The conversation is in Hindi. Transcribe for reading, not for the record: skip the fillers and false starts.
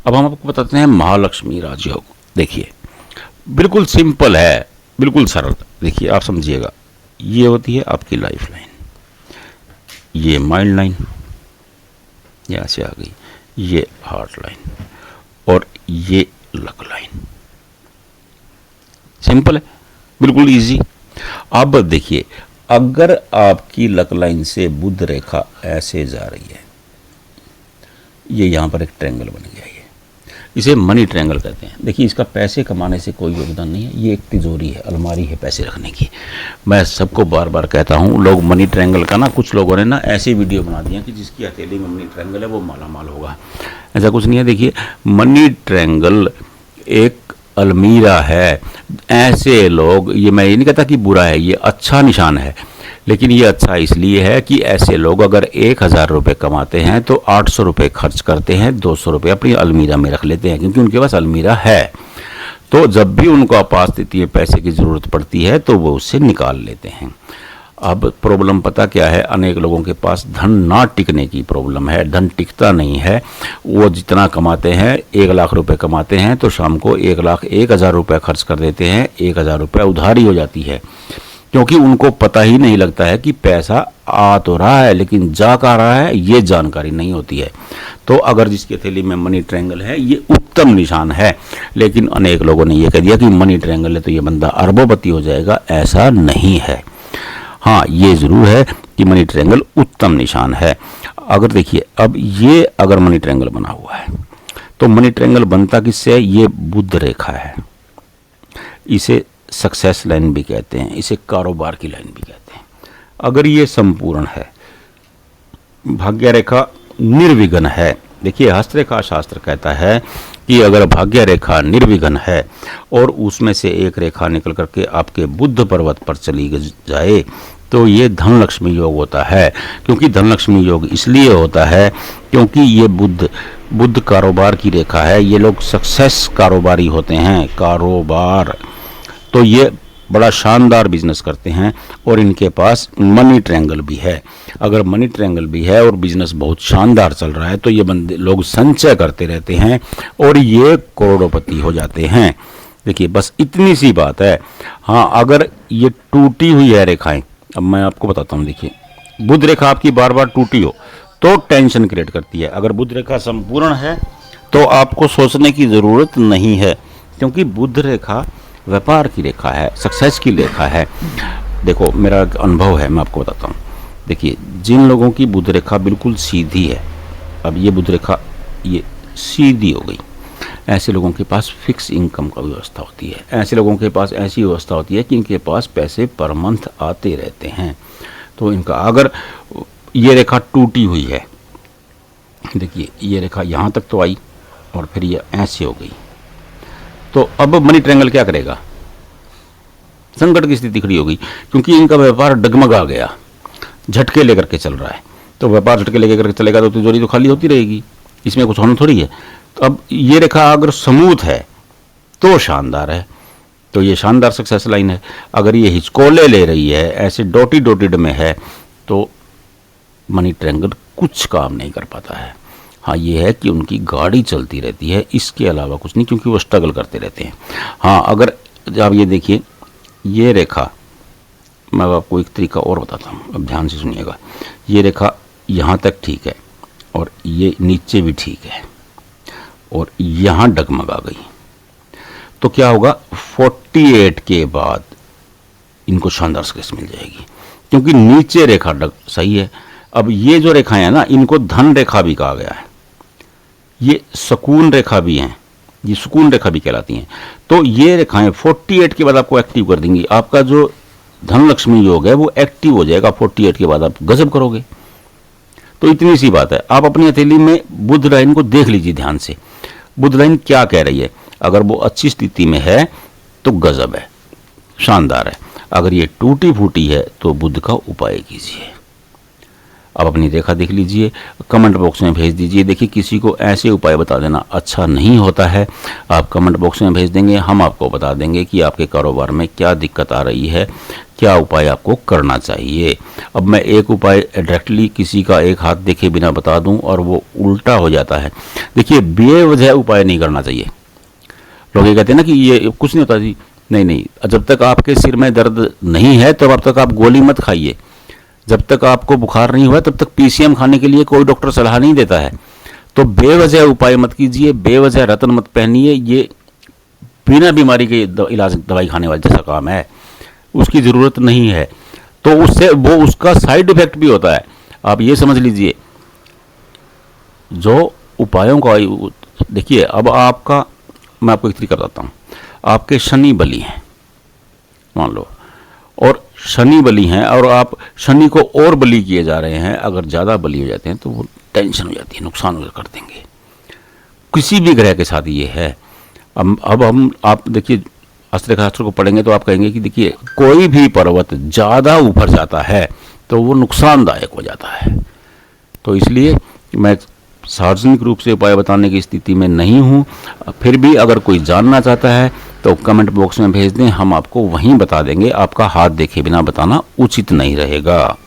अब हम आपको बताते हैं महालक्ष्मी राजयोग। देखिए बिल्कुल सिंपल है, बिल्कुल सरल। देखिए आप समझिएगा, ये होती है आपकी लाइफ लाइन, ये माइंड लाइन यहाँ से आ गई, ये हार्ट लाइन और ये लक लाइन। सिंपल है, बिल्कुल इजी। अब देखिए अगर आपकी लक लाइन से बुध रेखा ऐसे जा रही है, ये यहाँ पर एक ट्रायंगल बन गया, ये इसे मनी ट्रायंगल कहते हैं। देखिए इसका पैसे कमाने से कोई योगदान नहीं है, ये एक तिजोरी है, अलमारी है पैसे रखने की। मैं सबको बार बार कहता हूँ, लोग मनी ट्रायंगल का ना, कुछ लोगों ने ना ऐसी वीडियो बना दी है कि जिसकी हथेली में मनी ट्रायंगल है वो माला माल होगा। ऐसा कुछ नहीं है। देखिए मनी ट्रायंगल एक अलमीरा है। ऐसे लोग, ये मैं ये नहीं कहता कि बुरा है, ये अच्छा निशान है, लेकिन ये अच्छा इसलिए है कि ऐसे लोग अगर 1000 रुपये कमाते हैं तो 800 रुपये खर्च करते हैं, 200 रुपये अपनी अलमीरा में रख लेते हैं, क्योंकि उनके पास अलमीरा है। तो जब भी उनको आपातस्थिति में पैसे की ज़रूरत पड़ती है तो वो उससे निकाल लेते हैं। अब प्रॉब्लम पता क्या है, अनेक लोगों के पास धन ना टिकने की प्रॉब्लम है, धन टिकता नहीं है। वो जितना कमाते हैं, 1 लाख रुपए कमाते हैं तो शाम को 1,01,000 रुपये खर्च कर देते हैं, 1,000 रुपये उधारी हो जाती है, क्योंकि उनको पता ही नहीं लगता है कि पैसा आ तो रहा है लेकिन जा कहाँ रहा है, ये जानकारी नहीं होती है। तो अगर जिसकी हथेली में मनी ट्रायंगल है, ये उत्तम निशान है। लेकिन अनेक लोगों ने ये कह दिया कि मनी ट्रायंगल है तो ये बंदा अरबोपति हो जाएगा, ऐसा नहीं है। हाँ ये ज़रूर है कि मनी ट्रायंगल उत्तम निशान है। अगर देखिए अब ये अगर मनी ट्रायंगल बना हुआ है तो मनी ट्रायंगल बनता किससे, ये बुध रेखा है, इसे सक्सेस लाइन भी कहते हैं, इसे कारोबार की लाइन भी कहते हैं। अगर ये संपूर्ण है, भाग्य रेखा निर्विघ्न है। देखिए हस्तरेखा शास्त्र कहता है कि अगर भाग्य रेखा निर्विघ्न है और उसमें से एक रेखा निकल करके आपके बुद्ध पर्वत पर चली जाए तो ये धनलक्ष्मी योग होता है। क्योंकि धनलक्ष्मी योग इसलिए होता है क्योंकि ये बुद्ध कारोबार की रेखा है, ये लोग सक्सेस कारोबारी होते हैं, कारोबार। तो ये बड़ा शानदार बिजनेस करते हैं और इनके पास मनी ट्रायंगल भी है। अगर मनी ट्रायंगल भी है और बिजनेस बहुत शानदार चल रहा है तो ये बंदे लोग संचय करते रहते हैं और ये करोड़पति हो जाते हैं। देखिए बस इतनी सी बात है। हाँ अगर ये टूटी हुई है रेखाएं, अब मैं आपको बताता हूँ। देखिए बुध रेखा आपकी बार बार टूटी हो तो टेंशन क्रिएट करती है। अगर बुध रेखा संपूर्ण है तो आपको सोचने की ज़रूरत नहीं है, क्योंकि बुध रेखा व्यापार की रेखा है, सक्सेस की रेखा है। देखो मेरा अनुभव है, मैं आपको बताता हूँ। देखिए जिन लोगों की बुध रेखा बिल्कुल सीधी है, अब ये बुध रेखा ये सीधी हो गई, ऐसे लोगों के पास फिक्स इनकम का व्यवस्था होती है। ऐसे लोगों के पास ऐसी व्यवस्था होती है कि इनके पास पैसे पर मंथ आते रहते हैं। तो इनका अगर ये रेखा टूटी हुई है, देखिए ये रेखा यहाँ तक तो आई और फिर ये ऐसे हो गई, तो अब मनी ट्रायंगल क्या करेगा, संकट की स्थिति खड़ी हो गई, क्योंकि इनका व्यापार डगमगा गया, झटके लेकर के चल रहा है। तो व्यापार झटके लेकर के चलेगा तो तिजोरी तो खाली होती रहेगी, इसमें कुछ होना थोड़ी है। तो अब ये रेखा अगर स्मूथ है तो शानदार है, तो ये शानदार सक्सेस लाइन है। अगर ये हिचकोले ले रही है, ऐसे डॉटेड में है, तो मनी ट्रायंगल कुछ काम नहीं कर पाता है। हाँ ये है कि उनकी गाड़ी चलती रहती है, इसके अलावा कुछ नहीं, क्योंकि वो स्ट्रगल करते रहते हैं। हाँ अगर आप ये देखिए, ये रेखा, मैं आपको एक तरीका और बताता हूँ, अब ध्यान से सुनिएगा। ये रेखा यहाँ तक ठीक है और ये नीचे भी ठीक है और यहाँ डगमगा गई, तो क्या होगा, 48 के बाद इनको शानदार सक्सेस मिल जाएगी, क्योंकि नीचे रेखा सही है। अब ये जो रेखाएं हैं ना, इनको धन रेखा भी कहा गया है, ये सुकून रेखा भी हैं, ये सुकून रेखा भी कहलाती हैं। तो ये रेखाएं 48 के बाद आपको एक्टिव कर देंगी। आपका जो धनलक्ष्मी योग है वो एक्टिव हो जाएगा 48 के बाद, आप गजब करोगे। तो इतनी सी बात है। आप अपनी हथेली में बुध लाइन को देख लीजिए ध्यान से, बुध लाइन क्या कह रही है। अगर वो अच्छी स्थिति में है तो गजब है, शानदार है। अगर ये टूटी फूटी है तो बुध का उपाय कीजिए। आप अपनी रेखा देख लीजिए, कमेंट बॉक्स में भेज दीजिए। देखिए किसी को ऐसे उपाय बता देना अच्छा नहीं होता है। आप कमेंट बॉक्स में भेज देंगे, हम आपको बता देंगे कि आपके कारोबार में क्या दिक्कत आ रही है, क्या उपाय आपको करना चाहिए। अब मैं एक उपाय डायरेक्टली किसी का एक हाथ देखे बिना बता दूं और वो उल्टा हो जाता है। देखिए बेवजह उपाय नहीं करना चाहिए। लोग ये कहते हैं ना कि ये कुछ नहीं होता जी, नहीं नहीं, जब तक आपके सिर में दर्द नहीं है तब तक आप गोली मत खाइए। जब तक आपको बुखार नहीं हुआ तब तक पीसीएम खाने के लिए कोई डॉक्टर सलाह नहीं देता है। तो बेवजह उपाय मत कीजिए, बेवजह रतन मत पहनिए। ये बिना बीमारी के इलाज दवाई खाने वाले जैसा काम है, उसकी ज़रूरत नहीं है। तो उससे वो उसका साइड इफेक्ट भी होता है। आप ये समझ लीजिए, जो उपायों का देखिए, अब आपका मैं आपको एक तरीका बताता हूँ। आपके शनि बली हैं मान लो, और शनि बली हैं और आप शनि को और बली किए जा रहे हैं। अगर ज़्यादा बली हो जाते हैं तो वो टेंशन हो जाती है, नुकसान कर देंगे। किसी भी ग्रह के साथ ये है। अब हम आप देखिए अस्त्र शास्त्र को पढ़ेंगे तो आप कहेंगे कि देखिए कोई भी पर्वत ज़्यादा ऊपर जाता है तो वो नुकसानदायक हो जाता है। तो इसलिए मैं सार्वजनिक रूप से उपाय बताने की स्थिति में नहीं हूँ। फिर भी अगर कोई जानना चाहता है तो कमेंट बॉक्स में भेज दें, हम आपको वहीं बता देंगे। आपका हाथ देखे बिना बताना उचित नहीं रहेगा।